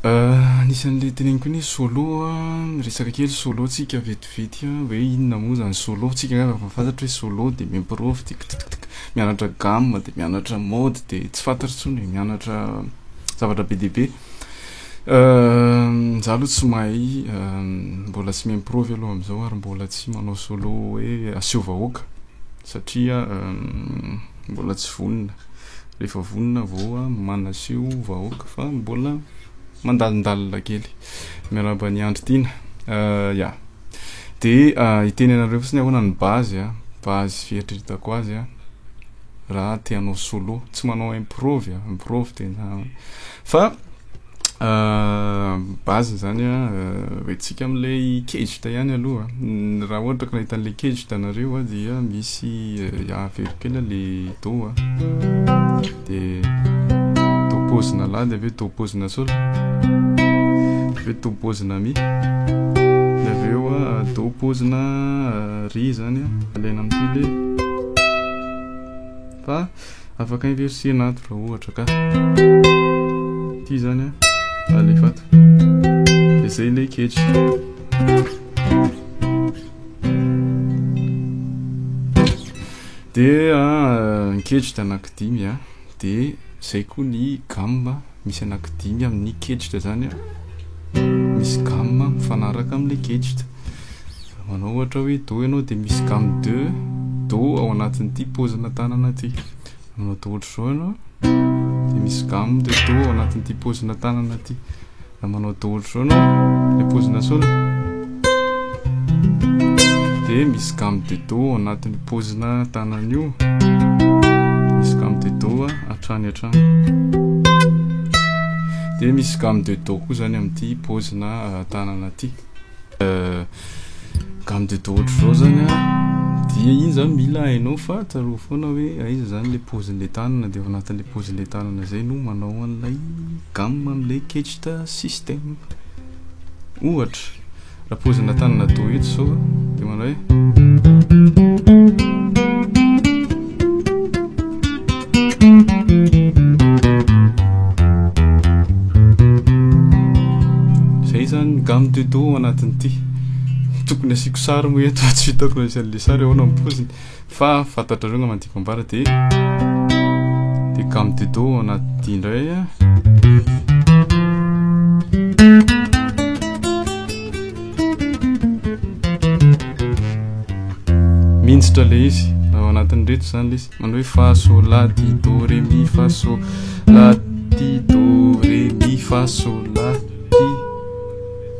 Anisan'le teneniko ny solo resaka kely solo tsika vetivety hoe inona moa zany solo tsika fa fantatra hoe solo de miimprove de mianatra gamme de mianatra mode de tsy fantatra tsony mianatra zavatra be deaibe za aloha tsy mahay mbola tsy miimprove aloha am'izao ary mbola tsy manao solo hoe aseho vahoaka satria mbola tsy vonona rehefa vonona vao manaseho vahoaka fa mbola mandalindalina kely miaraba ny andro tiana ya de iteny anareo fotsiny ahoana ny base fieritreretako azy raha te hanao solo tsy manao improve tena fa base zany hoentsika am'le ikejita ihany aloha raha ohatra ka nahita an'le kejita anareo dia misy avelo kely le do de pozina la de aveo do pozina sol aveo do pozina mi de aveo do pozina ry zany alaina am'ty le fa afaka inversena ato raha ohatra ka ty zany alefato de zay le kejy de kejita anankidimy de zay koa ny gamme misy anankidimy amin'ny kejita zany misy gamme mifanaraka am'le kejita manao ohatra hoe do ianao de misy gamme 2 do ao anatin'ity pozina tanana ty manao do ohatra zao ianao de misy gamme de do ao anatin'ity pozina tanana ty manao do ohatra zao ianao le pozina sol de misy gamme de do ao anatin'ny pozina tanana io misy gamme de do hatrany de misy gamme de do koa zany am'ty pozina tanana ty gamme de do ohatra zao zany dia iny zany mila hainao fa tsaro foana hoe aiza zany le pozin'le tanana de ao anatin'le pozin'le tanana zay no manao an'ilay gamme am'le kejita système ohatra raha pozina tanana do eto zao de manao hoe zay zany gamme de do anatin'ity tokony asiko sary moa eto tsy hitako na isan'le sary ahoana mipoziny fa fantatrareo nga mandiko ambara de gamme de do anaty indray mintsitra le izy ao anatin'ny reto zany le izy manao hoe fa so la ti do re mi fa so la ti do re mi fa so la ti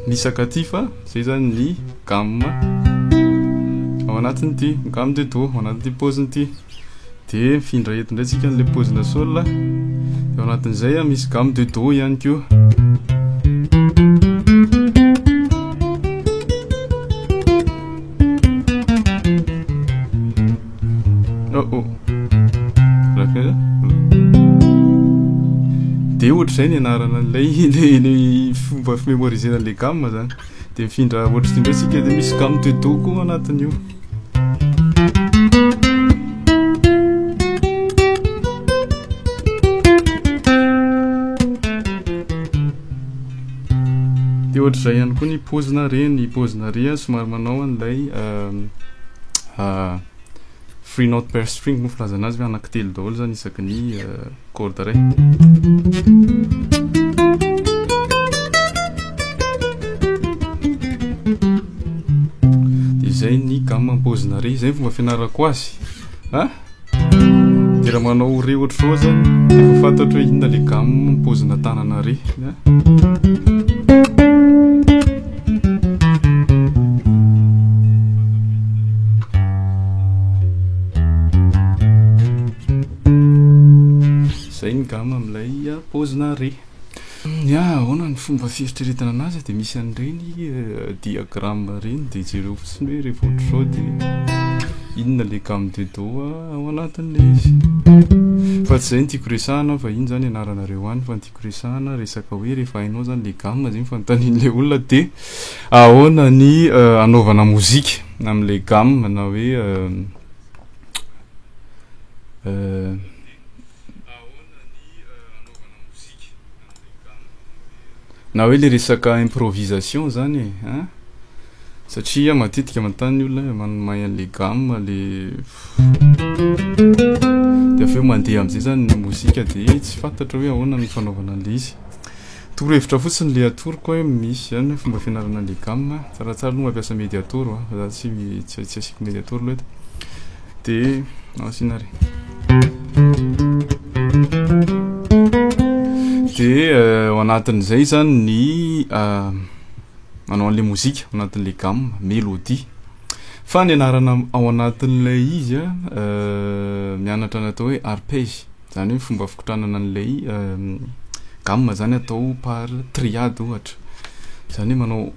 nisaka ty fa zay zany ny gamme ao anatin'ity gamme de do ao anatin'ity poziny ty de mifindra eto indray tsika n'le pozina sol de ao anatin'izay misy gamme de do ihany koa de ohatra zay ny anarana an'ilay fomba fimemorisena le gamme zany de mifindra ohatra ty ndray tsika de misy gamme de do koa anatin'io de ohatra zay ihany koa ny pozina ry somary manao an'ilay free note per string moa filaza anazy hoe anankitelo daholo zany isaky ny corde ray de zay ny gamme pozina ry zay fomba fianarako azy de raha manao re ohatra zao zany efa fantatro hoe inona le gamme pozina tanana ry zay ny gamme am'ilay pozina ry ahoana ny fomba fieritreretana anazy de misy an'ireny diagramme reny de jereo fotsiny hoe rehefa ohatra zao de inona le gamme de do ao anatin'le izy fa tsy zay ny tiako resahana fa iny zany anaranareo any fa nytiako resahana resaka hoe rehefa hainao zany le gamme zay fanontanian'le olona de ahoana ny anaovana mozika am'le gamme na hoe na hoe le resaka improvisation zany hein satria matetika mantany olona manomay an'le gamme le de aveo mandeha am'izay zany ny mozika de tsy fantatra hoe ahoana ny fanaovana an'le izy torohevitra fotsiny le atoroko hoe misy zany fomba fianarana an'le gamme tsaratsara aloha mampiasa médiator za tsy asiko médiator loatra de sinary de ao anatin'izay zany ny manao an'le mozika ao anatin'le gamme mélodie fa ny anarana ao anatin'ilay izy mianatra natao hoe arpège zany hoe fomba fikotranana an'ilay gamme zany atao par triade ohatra zany hoe manao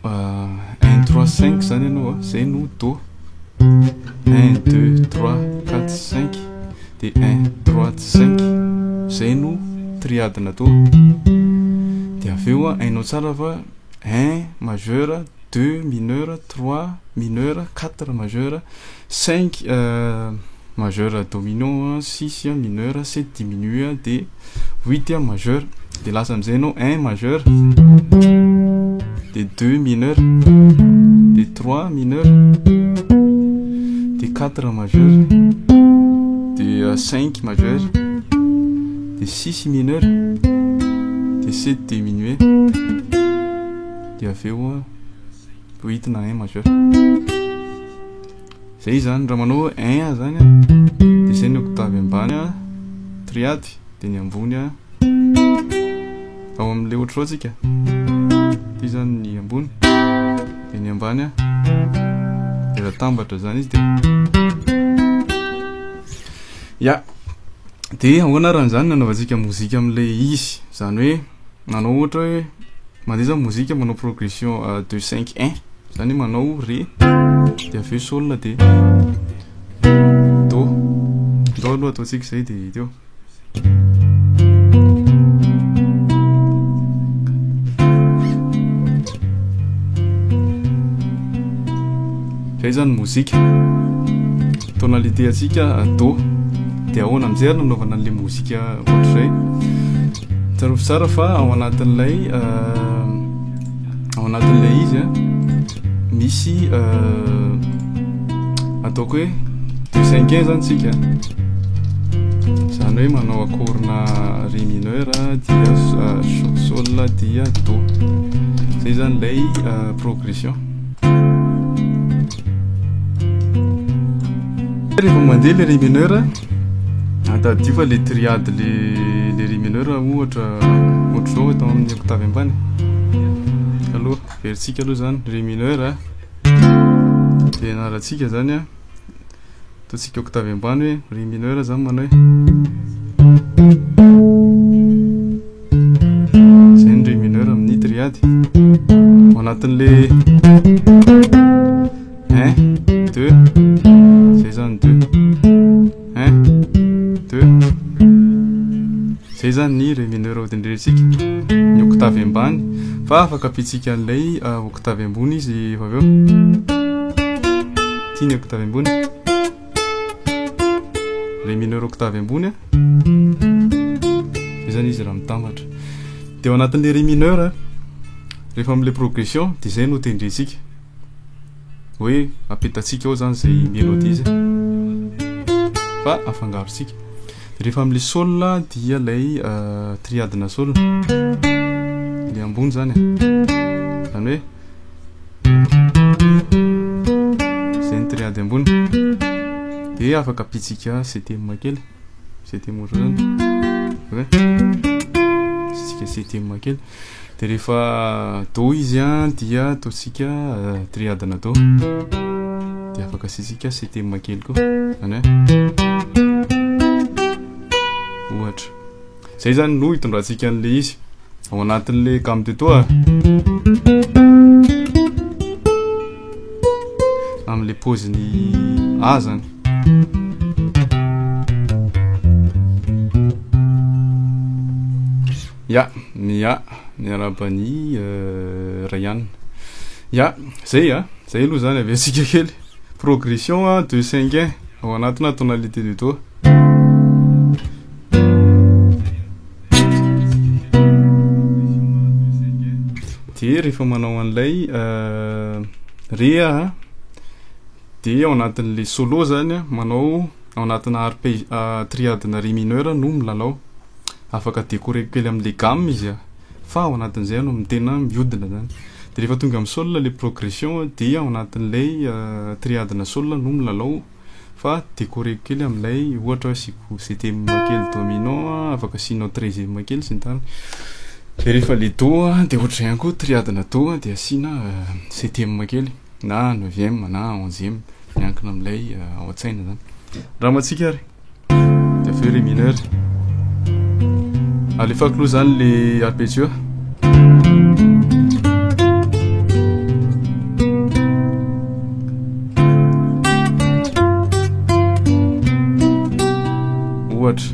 1 3 5 zany ianao zay no do 1 2 3 4 5 de 1 3 5 zay no triade natao de aveo hainao tsara fa 1 majeur 2 mineur 3 mineur 4 majeur 5 majeur dominant 6 mineur 7 diminué de 8 majeur de lasa am'izay anao 1 majeur de 2 mineur de 3 mineur de 4 majeur de 5 majeur de 6 mineur de 7 diminué de aveo 8 na 1 majeur zay zany raha manao 1 zany de zay ny octave ambany triade de ny ambony ao am'le ohatro atsika ty zany ny ambony de ny ambany de ratambatra zany izy de ya de ahoana raha zany nanaovantsika mozika am'le izy zany hoe manao ohatra hoe mandeha zany mozika manao progression 2 5 1 zany manao ré de aveo sol de do aloha ataotsika zay de teo zay zany mozika tonalité atsika do de ahoana am'izay ary nanaovana an'le mozika ohatr'izay tsarovy tsara fa ao anatin'ilay izy misy ataoko hoe 2 5 1 zany tsika zany hoe manao akorina ré mineur dia sol dia do zay zany lay progression rehefa mandeha le ré mineur atadio fa le triade le ré mineur ohatra zao atao amin'ny octave ambany aloha veritsika aloha zany ré mineur de anaratsika zany ataotsika octave ambany hoe ré mineur zany manao hoe zay ny ré mineur amin'ny triade ao anatin'le 1 2 zay zany 2 1 2 zay zany ny ré mineur odindretsika ny octave ambany fa afaka apitsika an'ilay octave ambony izy efa aveo ty ny octave ambony ré mineur octave ambony zay zany izy raha mitambatra de ao anatin'le ré mineur rehefa am'le progression de zay no tendretsika hoe apetatsika ao zany zay mélodie izy fa afangarotsika rehefa am'le sol dia lay triade na sol le ambony zany zany hoe zay ny triade ambony de afaka apitsika septième kely septième ohatro zany pitsika septième kely de rehefa do izy dia ataotsika triade na do de afaka asitsika septième kely koa zany hoe ohatra zay zany no hitondrantsika an'le izy ao anatin'le gamme de do am'le paoziny A zany ya miarabany Ryan ya zay zay aloha zany avetsika kely progression 2 5 1 ao anatina tonalité de do de rehefa manao an'ilay rea de ao anatin'le solo zany manao ao anatina triadina ré mineur no milalao afaka décorer kely am'le gamme izy fa ao anatin'izay no mitena miodina zany de rehefa tonga amin'ny sol le progression de ao anatin'ilay triadina sol no milalao fa décorer kely am'ilay ohatra hoe siko septième kely dominant afaka sinao treizième kely sy ny tariny de rehefa le do de ohatra ihany koa triadina do de asina septième kely na neuvième na onzième miankina am'ilay ao an-tsaina zany raha matsika ary de aveo ré mineur alefako aloha zany le arpeggio ohatra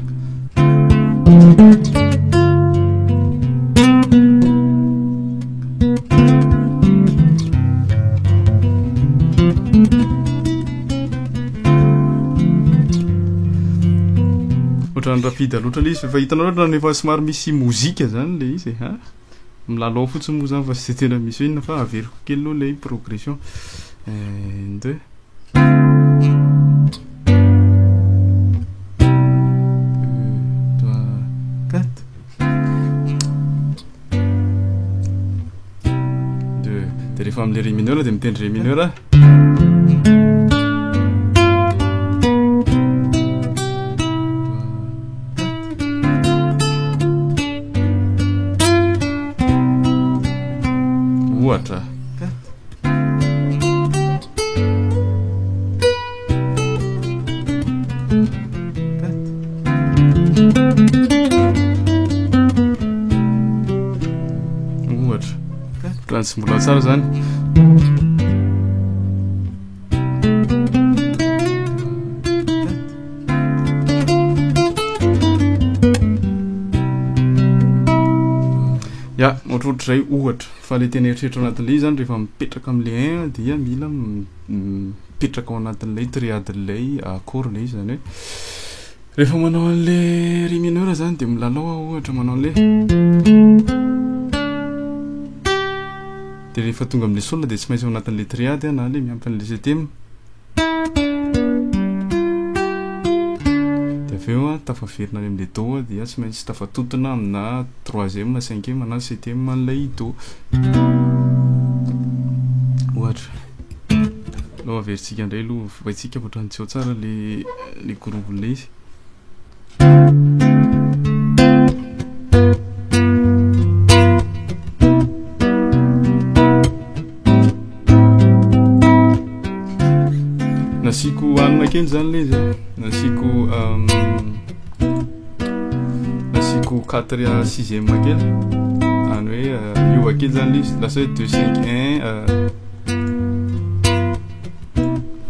ohatrany rapide loatra le izy fa hitanao loatra nefa somary misy mozika zany le izy milalao fotsiny moa zany fa sy tena misy inona fa averiko kely aloha le progression 2 de rehefa am'le ré mineur de mitendry ré mineur ohatra raha tsy mbola tsara zany ya ohatrohatrazay ohatra fa le tena eritreritra ao anatin'le izy zany rehefa mipetraka am'le 1 dia mila mipetraka ao anatin'ilay triadin'ilay accord le izy zany hoe rehefa manao an'le ré mineur zany de milalao ohatra manao an'le de rehefa tonga am'le sol de tsy maintsy ao anatin'le triade na le miampy an'le septième de aveo tafaverina any am'le do dia tsy maintsy tafatotona amina troisième cinquième na septième an'ilay do ohatra aloha averintsika indray aloha fofaitsika ohatrany tsy ao tsara le groupe le izy nasiko anina kely zany le izy nasiko 4 à 6e kely any hoe miova kely zany le izy lasa hoe 2 5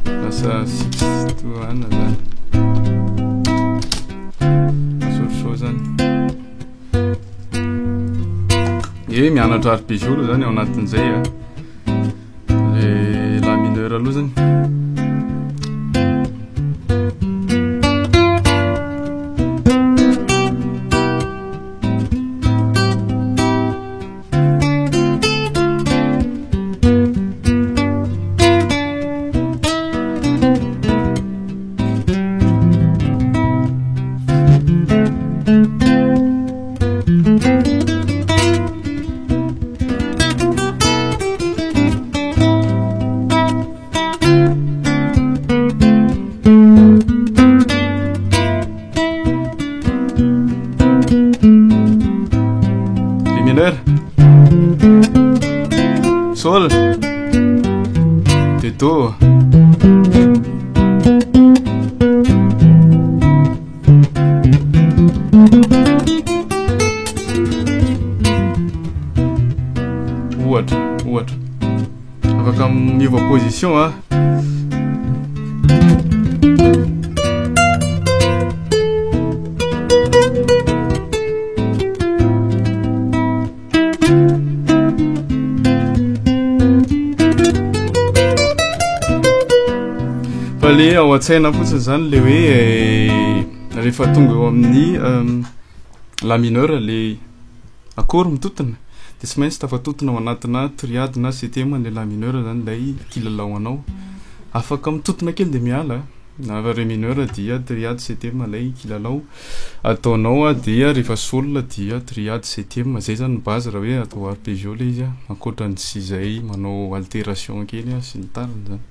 1 lasa 6 to anina zany masotrosao zany mianatra arpeggio aloha zany ao anatin'izay le la mineur aloha zany sol de do ohatra afaka miova position fa le ao an-tsaina fotsiny zany le hoe rehefa tonga eo amin'ny la mineur le accord mitotona de tsy maintsy tafatotona ao anatina triade na septième le la mineur zany lay kilalao anao afaka mitotona kely de miala na ré mineur dia triade septième lay kilalao ataonao dia rehefa sol dia triade septième zay zany base raha hoe atao arpeggio le izy ankoatrany sy zay manao altération kely sy ny tariny zany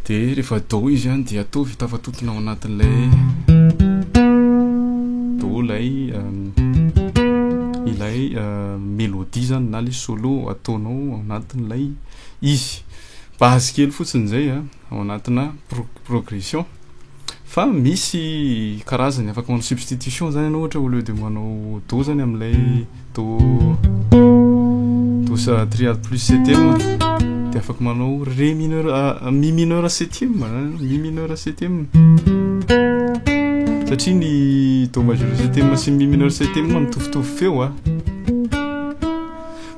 de rehefa do izy zany dia atao tafatotona ao anatin'lay do lay ilay mélodie zany na le solo ataonao ao anatin'lay izy base kely fotsiny zay ao anatina progression fa misy karazany afaka manao substitution zany ianao ohatra au lieu de manao do zany am'lay do sa triade plus septième de afaka manao ré mineur mi mineur septième mi mineur septième satria ny do majeur septième sy mi mineur septième mitovitovy feo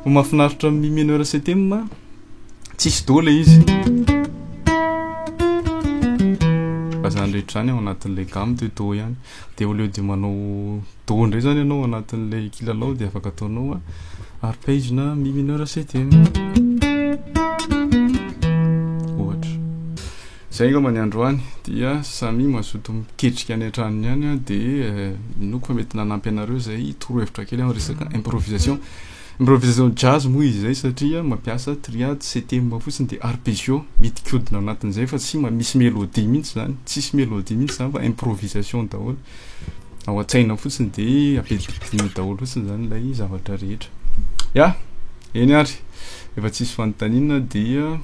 fa mahafinaritra mi mineur septième tsisy do le izy fa zany rehetra zany ao anatin'le gamme de do ihany de au lieu de manao do ndray zany ianao anatin'le kilalao de afaka ataonao arpège na mi mineur septième ohatra zay ngambany androany dia samy mazoto miketrika any an-tranony ihany de noko fa mety nanampy anareo zay torohevitra kely amin'ny resaka improvisation jazz moa izy zay satria mampiasa triade septième fotsiny de arpeggio mitikodina anatin'izay fa tsy misy mélodie mihitsy zany tsisy mélodie mihitsy zany fa improvisation daholo ao an-tsaina fotsiny de apetipitiny daholo fotsiny zany lay zavatra rehetra eny ary efa tsisy fanontaniana dia